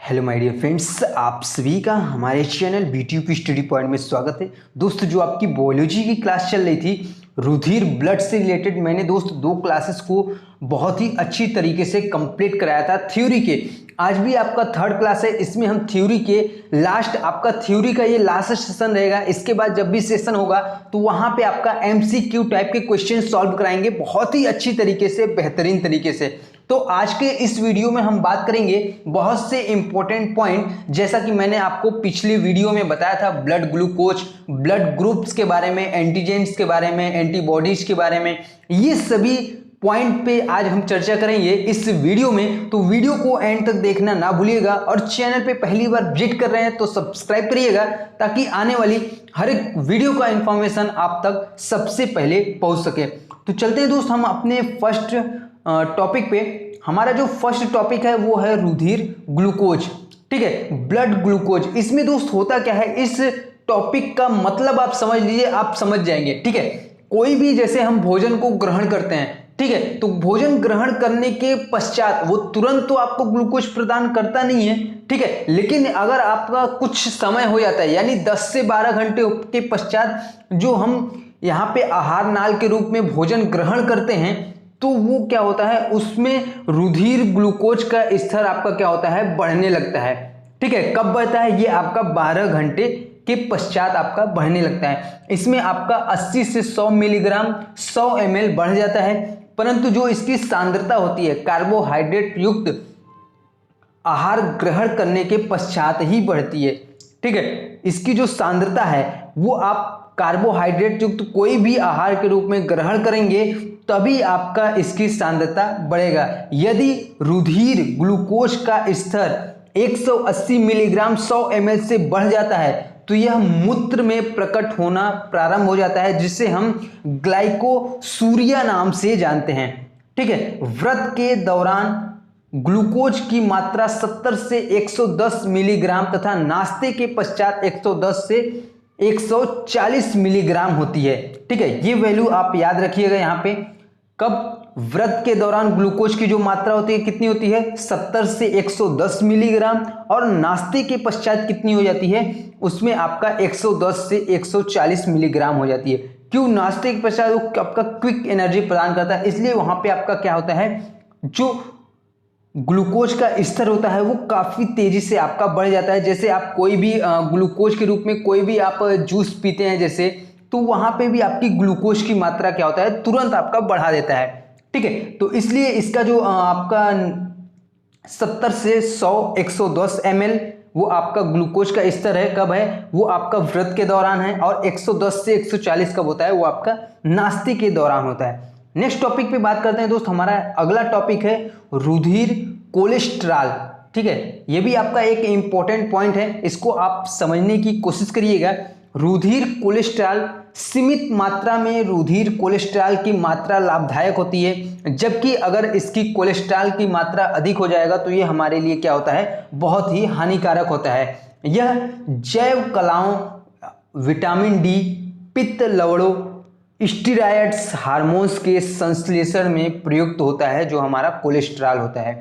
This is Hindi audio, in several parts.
हेलो माय डियर फ्रेंड्स, आप सभी का हमारे चैनल बीटीयूपी स्टडी पॉइंट में स्वागत है। दोस्त जो आपकी बायोलॉजी की क्लास चल रही थी रुधिर ब्लड से रिलेटेड, मैंने दोस्त 2 क्लासेस को बहुत ही अच्छी तरीके से कंप्लीट कराया था थ्योरी के। आज भी आपका 3rd क्लास है, इसमें हम थ्योरी के लास्ट आपका थ्योरी का ये लास्ट सेशन रहेगा। इसके बाद जब भी सेशन होगा तो वहाँ पे आपका एमसीक्यू टाइप के क्वेश्चन सॉल्व कराएंगे बहुत ही अच्छी तरीके से, बेहतरीन तरीके से। तो आज के इस वीडियो में हम बात करेंगे बहुत से इंपॉर्टेंट पॉइंट, जैसा कि मैंने आपको पिछली वीडियो में बताया था ब्लड ग्लूकोज, ब्लड ग्रुप्स के बारे में, एंटीजेंस के बारे में, एंटीबॉडीज के बारे में, ये सभी पॉइंट पे आज हम चर्चा करेंगे इस वीडियो में। तो वीडियो को एंड तक देखना ना भूलिएगा और चैनल पे पहली बार विजिट कर रहे हैं तो सब्सक्राइब करिएगा ताकि आने वाली हर एक वीडियो का इंफॉर्मेशन आप तक सबसे पहले पहुंच सके। तो चलते हैं दोस्त हम अपने फर्स्ट टॉपिक पे। हमारा जो फर्स्ट टॉपिक है वो है रुधिर ग्लूकोज, ठीक है, ब्लड ग्लूकोज। इसमें दोस्त होता क्या है, इस टॉपिक का मतलब आप समझ लीजिए, आप समझ जाएंगे, ठीक है। कोई भी जैसे हम भोजन को ग्रहण करते हैं, ठीक है, तो भोजन ग्रहण करने के पश्चात वो तुरंत तो आपको ग्लूकोज प्रदान करता नहीं है, ठीक है, लेकिन अगर आपका कुछ समय हो जाता है यानी 10 से 12 घंटे के पश्चात जो हम यहाँ पे आहार नाल के रूप में भोजन ग्रहण करते हैं, तो वो क्या होता है, उसमें रुधिर ग्लूकोज का स्तर आपका क्या होता है, बढ़ने लगता है, ठीक है। कब बढ़ता है, ये आपका 12 घंटे के पश्चात आपका बढ़ने लगता है। इसमें आपका 80 से 100 मिलीग्राम 100 ml बढ़ जाता है, परंतु जो इसकी सांद्रता होती है कार्बोहाइड्रेट युक्त आहार ग्रहण करने के पश्चात ही बढ़ती है, ठीक है। इसकी जो सांद्रता है वो आप कार्बोहाइड्रेट युक्त कोई भी आहार के रूप में ग्रहण करेंगे तभी आपका इसकी सांद्रता बढ़ेगा। यदि रुधिर ग्लूकोज का स्तर 180 मिलीग्राम 100 ml से बढ़ जाता है तो यह मूत्र में प्रकट होना प्रारंभ हो जाता है, जिसे हम ग्लाइकोसूरिया नाम से जानते हैं, ठीक है। व्रत के दौरान ग्लूकोज की मात्रा 70 से 110 मिलीग्राम तथा नाश्ते के पश्चात 110 से 140 मिलीग्राम होती है, ठीक है। ये वैल्यू आप याद रखिएगा यहाँ पे। कब, व्रत के दौरान ग्लूकोज की जो मात्रा होती है कितनी होती है, 70 से 110 मिलीग्राम, और नाश्ते के पश्चात कितनी हो जाती है, उसमें आपका 110 से 140 मिलीग्राम हो जाती है। क्यों, नाश्ते के पश्चात वो आपका क्विक एनर्जी प्रदान करता है, इसलिए वहां पे आपका क्या होता है, जो ग्लूकोज का स्तर होता है वो काफी तेजी से आपका बढ़ जाता है। जैसे आप कोई भी ग्लूकोज के रूप में कोई भी आप जूस पीते हैं जैसे, तो वहां पे भी आपकी ग्लूकोज की मात्रा क्या होता है, तुरंत आपका बढ़ा देता है, ठीक है। तो इसलिए इसका जो आपका 70 से 100 110 ml वो आपका ग्लूकोज का स्तर है, कब है, वो आपका व्रत के दौरान है, और 110 से 140 कब होता है, वो आपका नाश्ते के दौरान होता है। नेक्स्ट टॉपिक पे बात करते हैं दोस्त। हमारा अगला टॉपिक है रुधिर कोलेस्ट्रॉल, ठीक है। ये भी आपका एक इंपॉर्टेंट पॉइंट है, इसको आप समझने की कोशिश करिएगा। रुधिर कोलेस्ट्रॉल, सीमित मात्रा में रुधिर कोलेस्ट्रॉल की मात्रा लाभदायक होती है, जबकि अगर इसकी कोलेस्ट्रॉल की मात्रा अधिक हो जाएगा तो ये हमारे लिए क्या होता है, बहुत ही हानिकारक होता है। यह जैव कलाओं, विटामिन डी, पित्त लवणों, स्टीरॉयड्स, हार्मोन्स के संश्लेषण में प्रयुक्त होता है, जो हमारा कोलेस्ट्रॉल होता है,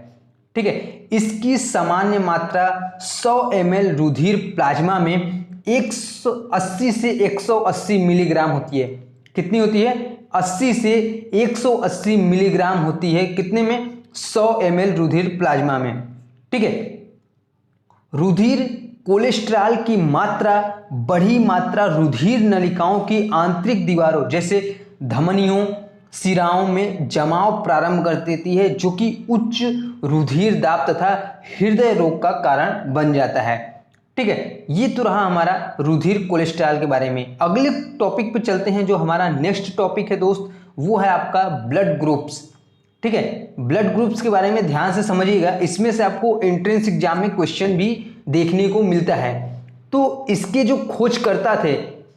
ठीक है। इसकी सामान्य मात्रा 100 ml रुधिर प्लाज्मा में 180 से 180 मिलीग्राम होती है। कितनी होती है, 80 से 180 मिलीग्राम होती है, कितने में, 100 ml रुधिर प्लाज्मा में, ठीक है। रुधिर कोलेस्ट्रॉल की मात्रा, बढ़ी मात्रा रुधिर नलिकाओं की आंतरिक दीवारों जैसे धमनियों, शिराओं में जमाव प्रारंभ कर देती है, जो कि उच्च रुधिर दाब तथा हृदय रोग का कारण बन जाता है, ठीक है। ये तो रहा हमारा रुधिर कोलेस्ट्रॉल के बारे में। अगले टॉपिक पे चलते हैं। जो हमारा नेक्स्ट टॉपिक है दोस्त वो है आपका ब्लड ग्रुप्स, ठीक है। ब्लड ग्रुप्स के बारे में ध्यान से समझिएगा, इसमें से आपको एंट्रेंस एग्जाम में क्वेश्चन भी देखने को मिलता है। तो इसके जो खोजकर्ता थे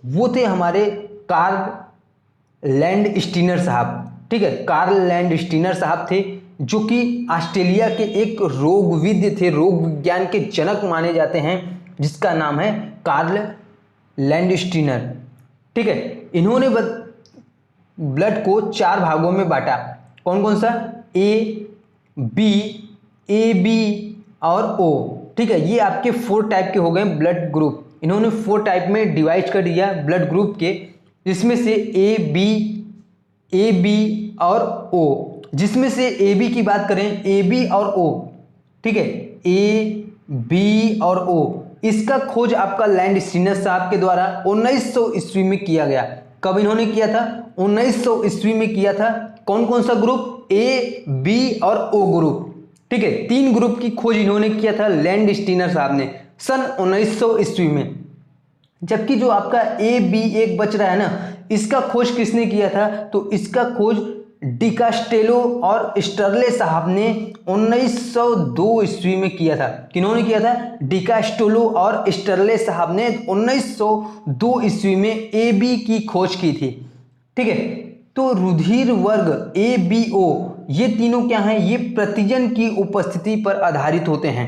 वो थे हमारे कार्ल लैंडस्टीनर साहब, ठीक है। कार्ल लैंडस्टीनर साहब थे, जो कि ऑस्ट्रेलिया के एक रोगविद थे, रोग विज्ञान के जनक माने जाते हैं, जिसका नाम है कार्ल लैंडस्टीनर, ठीक है। इन्होंने ब्लड को 4 भागों में बांटा। कौन कौन सा, ए बी और ओ, ठीक है, ये आपके 4 टाइप के हो गए ब्लड ग्रुप। इन्होंने 4 टाइप में डिवाइड कर दिया ब्लड ग्रुप के, जिसमें से ए बी और ओ। जिसमें से ए बी की बात करें, ए बी और ओ, ठीक है, ए बी और ओ, इसका खोज आपका लैंड स्टीनर साहब के द्वारा 1900 ईस्वी में किया गया। कब इन्होंने किया था? 1900 ईस्वी में किया था। कौन कौन सा ग्रुप? ए बी और ओ ग्रुप, ठीक है, 3 ग्रुप की खोज इन्होंने किया था लैंड स्टीनर साहब ने सन 1900 ईस्वी में। जबकि जो आपका ए बी एक बच रहा है ना, इसका खोज किसने किया था? तो इसका खोज डिकास्टेलो और स्टर्ले साहब ने 1902 ईस्वी में किया था। किन्होंने किया था? डिकास्टेलो और स्टर्ले साहब ने 1902 ईस्वी में ए बी की खोज की थी, ठीक है। तो रुधिर वर्ग ए बी ओ, ये तीनों क्या हैं? ये प्रतिजन की उपस्थिति पर आधारित होते हैं,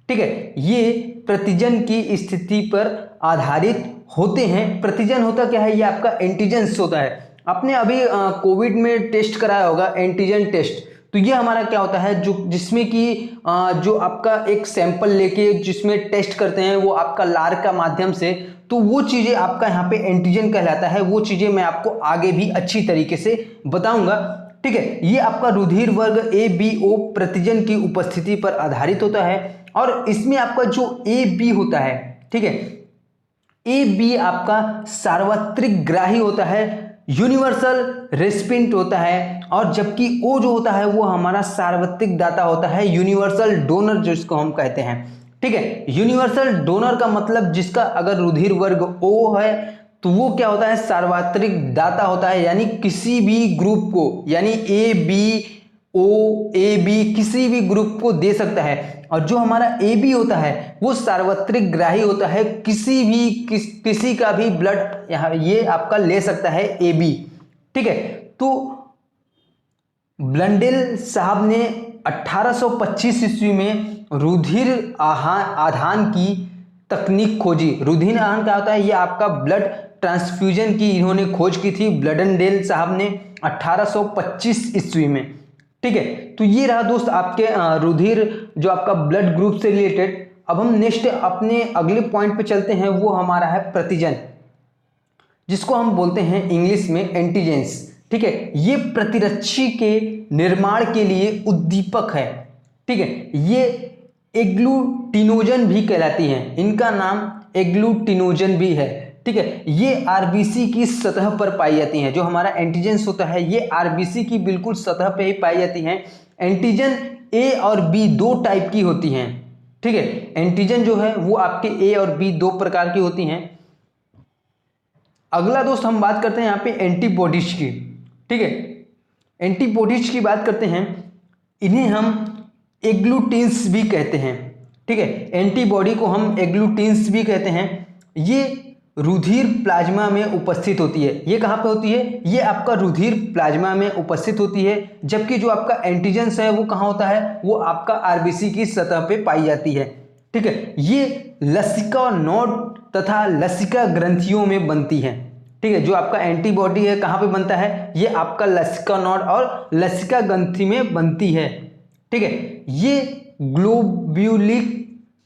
ठीक है, ये प्रतिजन की स्थिति पर आधारित होते हैं। प्रतिजन होता क्या है? ये आपका एंटीजेंस होता है। आपने अभी कोविड में टेस्ट कराया होगा, एंटीजन टेस्ट। तो ये हमारा क्या होता है, जो जिसमें कि जो आपका एक सैंपल लेके जिसमें टेस्ट करते हैं, वो आपका लार का माध्यम से, तो वो चीज़ें आपका यहाँ पे एंटीजन कहलाता है। वो चीज़ें मैं आपको आगे भी अच्छी तरीके से बताऊंगा, ठीक है। ये आपका रुधिर वर्ग ए बी ओ प्रतिजन की उपस्थिति पर आधारित होता है। और इसमें आपका जो ए बी होता है, ठीक है, ए बी आपका सार्वत्रिक ग्राही होता है, यूनिवर्सल रेसिपिएंट होता है। और जबकि ओ जो होता है वो हमारा सार्वत्रिक दाता होता है, यूनिवर्सल डोनर जिसको हम कहते हैं, ठीक है। यूनिवर्सल डोनर का मतलब जिसका अगर रुधिर वर्ग ओ है तो वो क्या होता है? सार्वत्रिक दाता होता है, यानी किसी भी ग्रुप को, यानी A B O A B किसी भी ग्रुप को दे सकता है। और जो हमारा ए बी होता है वो सार्वत्रिक ग्राही होता है, किसी का भी ब्लड यहाँ ये आपका ले सकता है ए बी, ठीक है। तो ब्लंडेल साहब ने 1825 ईस्वी में रुधिर आधान की तकनीक खोजी। रुधिर आधान क्या होता है? ये आपका ब्लड ट्रांसफ्यूजन की इन्होंने खोज की थी ब्लंडेल साहब ने 1825 ईस्वी में, ठीक है। तो ये रहा दोस्त आपके रुधिर जो आपका ब्लड ग्रुप से रिलेटेड। अब हम नेक्स्ट अपने अगले पॉइंट पे चलते हैं, वो हमारा है प्रतिजन, जिसको हम बोलते हैं इंग्लिश में एंटीजेंस, ठीक है। ये प्रतिरक्षी के निर्माण के लिए उद्दीपक है, ठीक है। ये एग्लूटिनोजन भी कहलाती हैं, इनका नाम एग्लूटिनोजन भी है, ठीक है। ये आरबीसी की सतह पर पाई जाती हैं। जो हमारा एंटीजेंस होता है ये आरबीसी की बिल्कुल सतह पे ही पाई जाती हैं। एंटीजन ए और बी 2 टाइप की होती हैं, ठीक है। एंटीजन जो है वो आपके ए और बी 2 प्रकार की होती हैं। अगला दोस्त हम बात करते हैं यहाँ पे एंटीबॉडीज की, ठीक है। एंटीबॉडीज की बात करते हैं, इन्हें हम एग्लूटिन्स भी कहते हैं, ठीक है। एंटीबॉडी को हम एग्लूटिन्स भी कहते हैं। ये रुधिर प्लाज्मा में उपस्थित होती है। ये कहाँ पे होती है? ये आपका रुधिर प्लाज्मा में उपस्थित होती है। जबकि जो आपका एंटीजेंस है वो कहाँ होता है? वो आपका आरबीसी की सतह पे पाई जाती है, ठीक है। ये लसिका नोड तथा लसिका ग्रंथियों में बनती है, ठीक है। जो आपका एंटीबॉडी है कहाँ पे बनता है? ये आपका लसिका नोड और लसिका ग्रंथि में बनती है, ठीक है। ये ग्लोब्यूलिक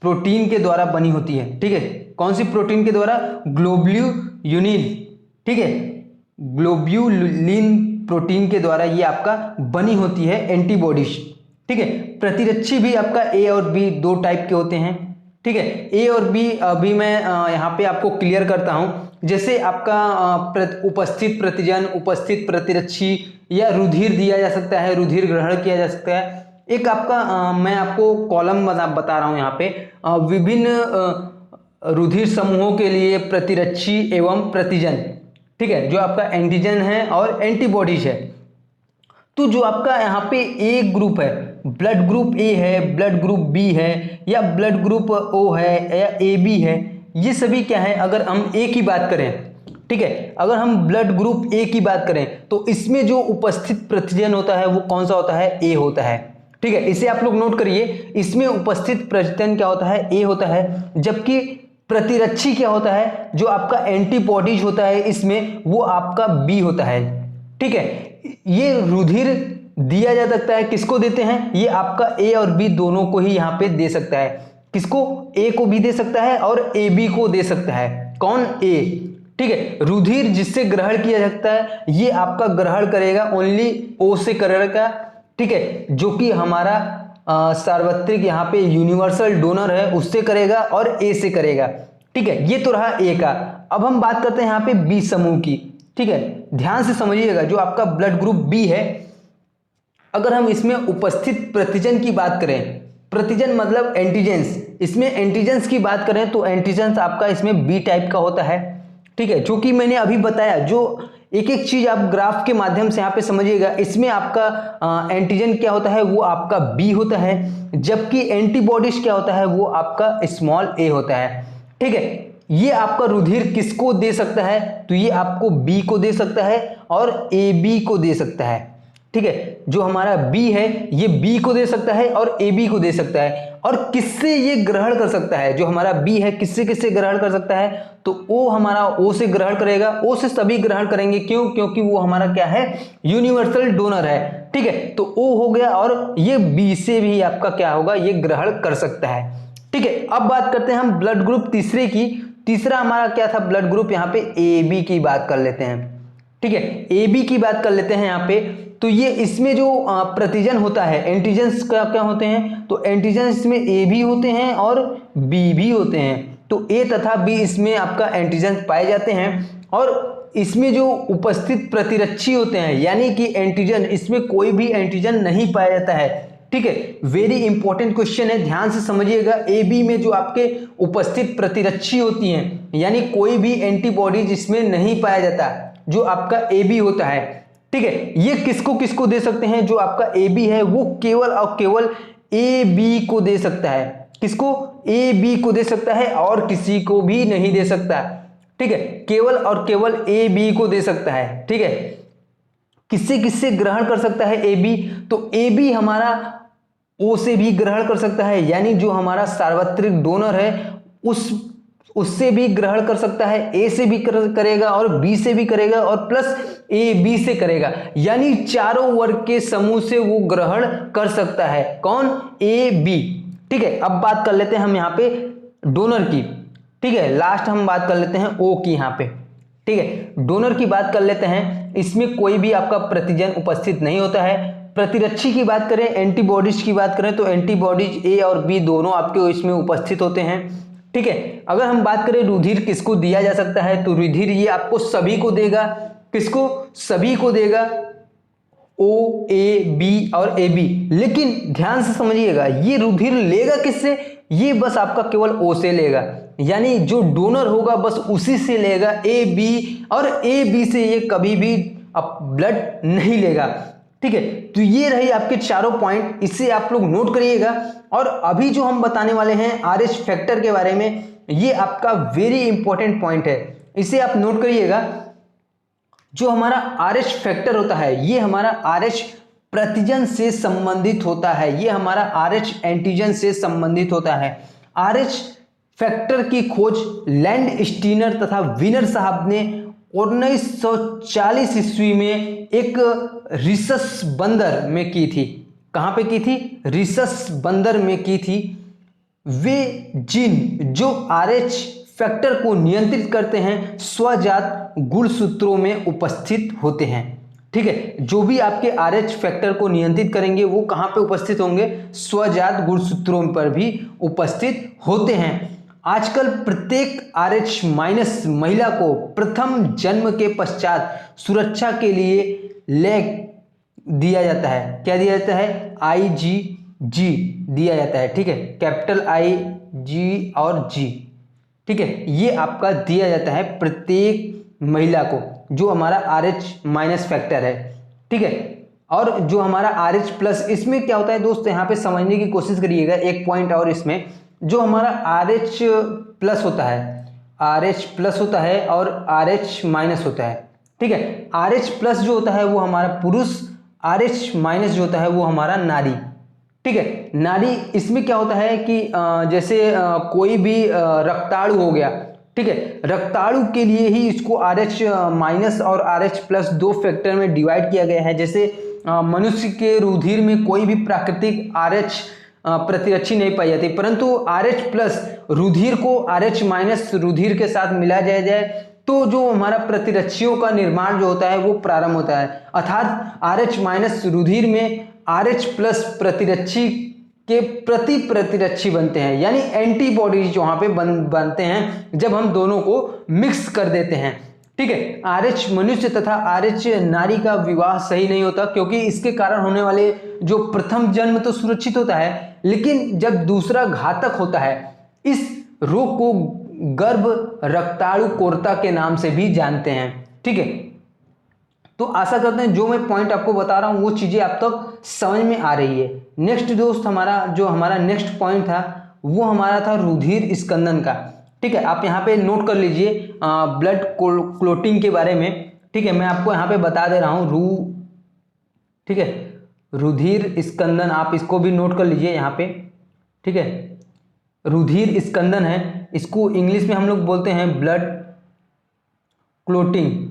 प्रोटीन के द्वारा बनी होती है, ठीक है। कौन सी प्रोटीन के द्वारा? ग्लोब्यूलिन, ठीक है। ग्लोब्यूलिन प्रोटीन के द्वारा ये आपका बनी होती है एंटीबॉडीज, ठीक है। प्रतिरक्षी भी आपका ए और बी 2 टाइप के होते हैं, ठीक है। ए और बी अभी मैं यहाँ पे आपको क्लियर करता हूँ। जैसे आपका उपस्थित प्रतिजन, उपस्थित प्रतिरक्षी, या रुधिर दिया जा सकता है, रुधिर ग्रहण किया जा सकता है। एक आपका मैं आपको कॉलम बता रहा हूँ यहाँ पे, विभिन्न रुधिर समूहों के लिए प्रतिरक्षी एवं प्रतिजन, ठीक है, जो आपका एंटीजन है और एंटीबॉडीज है। तो जो आपका यहाँ पे ए ग्रुप है, ब्लड ग्रुप ए है, ब्लड ग्रुप बी है, या ब्लड ग्रुप ओ है, या ए बी है, ये सभी क्या है? अगर हम ए की बात करें, ठीक है, अगर हम ब्लड ग्रुप ए की बात करें तो इसमें जो उपस्थित प्रतिजन होता है वो कौन सा होता है? ए होता है, ठीक है। इसे आप लोग नोट करिए, इसमें उपस्थित प्रतिजन क्या होता है? ए होता है। जबकि प्रतिरक्षी क्या होता है? जो आपका एंटीबॉडीज होता है इसमें, वो आपका बी होता है, ठीक है। ये रुधिर दिया जा सकता है, किसको देते हैं? ये आपका ए और बी दोनों को ही यहाँ पे दे सकता है, किसको? ए को भी दे सकता है और ए बी को दे सकता है। कौन? ए। ठीक है, रुधिर जिससे ग्रहण किया जाता है ये आपका ग्रहण करेगा ओनली ओ से करेगा। ठीक है, जो कि हमारा सार्वत्रिक यहाँ पे यूनिवर्सल डोनर है उससे करेगा और ए से करेगा। ठीक है, ये तो रहा ए का। अब हम बात करते हैं यहाँ पे बी समूह की। ठीक है, ध्यान से समझिएगा, जो आपका ब्लड ग्रुप बी है, अगर हम इसमें उपस्थित प्रतिजन की बात करें, प्रतिजन मतलब एंटीजेंस, इसमें एंटीजेंस की बात करें तो एंटीजेंस आपका इसमें बी टाइप का होता है। ठीक है, जो कि मैंने अभी बताया, जो एक एक चीज आप ग्राफ के माध्यम से यहाँ पे समझिएगा। इसमें आपका एंटीजन क्या होता है, वो आपका बी होता है, जबकि एंटीबॉडीज क्या होता है, वो आपका स्मॉल ए होता है। ठीक है, ये आपका रुधिर किसको दे सकता है, तो ये आपको बी को दे सकता है और ए बी को दे सकता है। ठीक है, जो हमारा बी है ये बी को दे सकता है और ए बी को दे सकता है। और किससे ये ग्रहण कर सकता है, जो हमारा बी है किससे किससे ग्रहण कर सकता है, तो ओ हमारा ओ से ग्रहण करेगा। ओ से सभी ग्रहण करेंगे, क्यों? क्योंकि वो हमारा क्या है, यूनिवर्सल डोनर है। ठीक है, तो ओ हो गया और ये बी से भी आपका क्या होगा, ये ग्रहण कर सकता है। ठीक है, अब बात करते हैं हम ब्लड ग्रुप तीसरे की। तीसरा हमारा क्या था ब्लड ग्रुप, यहाँ पे ए बी की बात कर लेते हैं। ठीक है, ए बी की बात कर लेते हैं यहाँ पे। तो ये इसमें जो प्रतिजन होता है, एंटीजेंस क्या क्या होते हैं, तो एंटीजेंस इसमें ए भी होते हैं और बी भी होते हैं। तो ए तथा बी इसमें आपका एंटीजेंस पाए जाते हैं। और इसमें जो उपस्थित प्रतिरक्षी होते हैं, यानी कि एंटीजन, इसमें कोई भी एंटीजन नहीं पाया जाता है। ठीक है, वेरी इंपॉर्टेंट क्वेश्चन है, ध्यान से समझिएगा। ए बी में जो आपके उपस्थित प्रतिरक्षी होती हैं, यानी कोई भी एंटीबॉडी जिसमें नहीं पाया जाता, जो आपका ए बी होता है। ठीक है, ये किसको किसको दे सकते हैं, जो आपका ए बी है वो केवल और केवल ए बी को दे सकता है। किसको? ए बी को दे सकता है और किसी को भी नहीं दे सकता। ठीक है, केवल और केवल ए बी को दे सकता है। ठीक है, किससे किससे ग्रहण कर सकता है ए बी, तो ए बी हमारा ओ से भी ग्रहण कर सकता है, यानी जो हमारा सार्वत्रिक डोनर है उससे भी ग्रहण कर सकता है, ए से भी करेगा और बी से भी करेगा और प्लस ए बी से करेगा, यानी चारों वर्ग के समूह से वो ग्रहण कर सकता है। कौन? A B. ठीक है, अब बात कर लेते हैं हम यहाँ पे डोनर की। ठीक है, लास्ट हम बात कर लेते हैं ओ की यहाँ पे। ठीक है, डोनर की बात कर लेते हैं। इसमें कोई भी आपका प्रतिजन उपस्थित नहीं होता है। प्रतिरक्षी की बात करें, एंटीबॉडीज की बात करें, तो एंटीबॉडीज ए और बी दोनों आपके इसमें उपस्थित होते हैं। ठीक है, अगर हम बात करें रुधिर किसको दिया जा सकता है, तो रुधिर ये आपको सभी को देगा। किसको? सभी को देगा, ओ, ए, बी और ए बी। लेकिन ध्यान से समझिएगा, ये रुधिर लेगा किससे, ये बस आपका केवल ओ से लेगा, यानी जो डोनर होगा बस उसी से लेगा, ए बी, और ए बी से ये कभी भी ब्लड नहीं लेगा। ठीक है, तो ये रही आपके चारों पॉइंट, इसे आप लोग नोट करिएगा। और अभी जो हम बताने वाले हैं आरएच फैक्टर के बारे में, ये आपका वेरी इंपॉर्टेंट पॉइंट है, इसे आप नोट करिएगा। जो हमारा आरएच फैक्टर होता है, ये हमारा आरएच प्रतिजन से संबंधित होता है, ये हमारा आरएच एंटीजन से संबंधित होता है। आरएच फैक्टर की खोज लैंड स्टीनर तथा विनर साहब ने 1940 ईस्वी में एक रिसस बंदर में की थी। कहाँ पे की थी? रिसस बंदर में की थी। वे जीन जो आरएच फैक्टर को नियंत्रित करते हैं स्वजात गुणसूत्रों में उपस्थित होते हैं। ठीक है, जो भी आपके आरएच फैक्टर को नियंत्रित करेंगे वो कहाँ पे उपस्थित होंगे? स्वजात गुणसूत्रों पर भी उपस्थित होते हैं। आजकल प्रत्येक आरएच माइनस महिला को प्रथम जन्म के पश्चात सुरक्षा के लिए लेग दिया जाता है। क्या दिया जाता है? IgG दिया जाता है। ठीक है, कैपिटल IG और G। ठीक है, ये आपका दिया जाता है प्रत्येक महिला को, जो हमारा RH माइनस फैक्टर है। ठीक है, और जो हमारा RH प्लस, इसमें क्या होता है दोस्त, यहाँ पे समझने की कोशिश करिएगा एक पॉइंट। और इसमें जो हमारा RH प्लस होता है, RH प्लस होता है और RH माइनस होता है। ठीक है, RH प्लस जो होता है वो हमारा पुरुष, RH माइनस जो होता है वो हमारा नारी। ठीक है, नारी, इसमें क्या होता है कि जैसे कोई भी रक्ताणु हो गया, ठीक है, रक्ताणु के लिए ही इसको RH माइनस और RH प्लस दो फैक्टर में डिवाइड किया गया है। जैसे मनुष्य के रुधिर में कोई भी प्राकृतिक RH प्रतिरक्षी नहीं पाई जाती, परंतु RH प्लस रुधिर को RH माइनस रुधिर के साथ मिलाया जाए तो जो हमारा प्रतिरक्षियों का निर्माण जो होता है वो प्रारंभ होता है। अर्थात RH माइनस रुधिर में RH प्लस प्रतिरक्षी के प्रति प्रतिरक्षी बनते हैं, यानी एंटीबॉडीज वहां पे बनते हैं जब हम दोनों को मिक्स कर देते हैं। ठीक है, RH मनुष्य तथा RH नारी का विवाह सही नहीं होता, क्योंकि इसके कारण होने वाले जो प्रथम जन्म तो सुरक्षित होता है, लेकिन जब दूसरा घातक होता है। इस रोग को गर्भ रक्ताणु कोरता के नाम से भी जानते हैं। ठीक है, तो आशा करते हैं जो मैं पॉइंट आपको बता रहा हूं वो चीजें आप तक समझ में आ रही है। नेक्स्ट दोस्त हमारा नेक्स्ट पॉइंट था वो हमारा था रुधिर स्कंदन का। ठीक है, आप यहाँ पे नोट कर लीजिए ब्लड क्लोटिंग के बारे में। ठीक है, मैं आपको यहाँ पे बता दे रहा हूँ ठीक है, रुधिर स्कंदन, आप इसको भी नोट कर लीजिए यहाँ पे। ठीक है, रुधिर स्कंदन है, इसको इंग्लिश में हम लोग बोलते हैं ब्लड क्लोटिंग।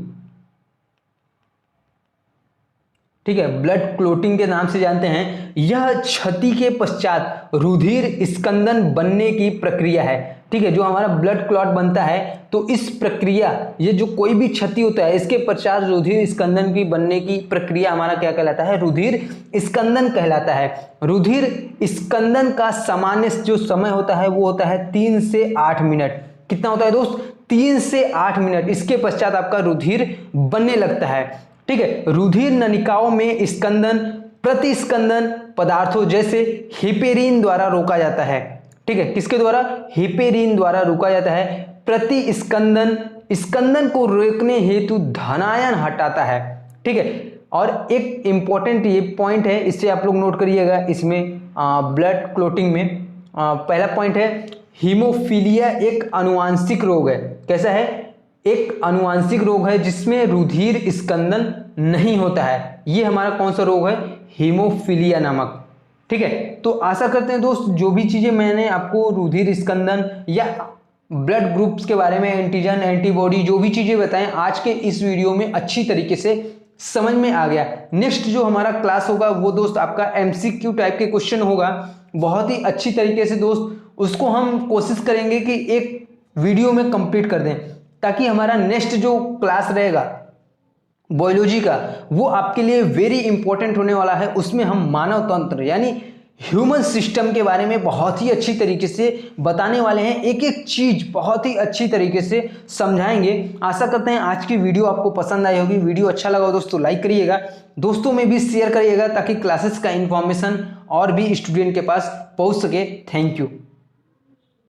ठीक है, ब्लड क्लोटिंग के नाम से जानते हैं। यह क्षति के पश्चात रुधिर स्कंदन बनने की प्रक्रिया है। ठीक है, जो हमारा ब्लड क्लॉट बनता है तो इस प्रक्रिया, ये जो कोई भी क्षति होता है इसके पश्चात रुधिर स्कंदन की बनने की प्रक्रिया हमारा क्या कहलाता है? रुधिर स्कंदन कहलाता है। रुधिर स्कंदन का सामान्य जो समय होता है वो होता है 3 से 8 मिनट। कितना होता है दोस्त? 3 से 8 मिनट। इसके पश्चात आपका रुधिर बनने लगता है। ठीक है, रुधिर नलिकाओं में स्कंदन प्रतिस्कंदन पदार्थों जैसे हिपेरिन द्वारा रोका जाता है। ठीक है, किसके द्वारा? हिपेरिन द्वारा रोका जाता है। प्रतिस्कंदन स्कंदन को रोकने हेतु धनायन हटाता है। ठीक है, और एक इंपॉर्टेंट ये पॉइंट है, इससे आप लोग नोट करिएगा इसमें ब्लड क्लोटिंग में। पहला पॉइंट है हीमोफीलिया एक आनुवांशिक रोग है। कैसा है? एक आनुवांशिक रोग है जिसमें रुधिर स्कंदन नहीं होता है। ये हमारा कौन सा रोग है? हीमोफीलिया नामक। ठीक है, तो आशा करते हैं दोस्त जो भी चीजें मैंने आपको रुधिर स्कंदन या ब्लड ग्रुप्स के बारे में, एंटीजन एंटीबॉडी, जो भी चीजें बताएं आज के इस वीडियो में अच्छी तरीके से समझ में आ गया। नेक्स्ट जो हमारा क्लास होगा वो दोस्त आपका MCQ टाइप के क्वेश्चन होगा, बहुत ही अच्छी तरीके से दोस्त उसको हम कोशिश करेंगे कि एक वीडियो में कंप्लीट कर दें, ताकि हमारा नेक्स्ट जो क्लास रहेगा बायोलॉजी का वो आपके लिए वेरी इंपॉर्टेंट होने वाला है। उसमें हम मानव तंत्र यानी ह्यूमन सिस्टम के बारे में बहुत ही अच्छी तरीके से बताने वाले हैं। एक एक चीज बहुत ही अच्छी तरीके से समझाएंगे। आशा करते हैं आज की वीडियो आपको पसंद आई होगी। वीडियो अच्छा लगा हो दोस्तों लाइक करिएगा, दोस्तों में भी शेयर करिएगा, ताकि क्लासेस का इंफॉर्मेशन और भी स्टूडेंट के पास पहुंच सके। Thank you.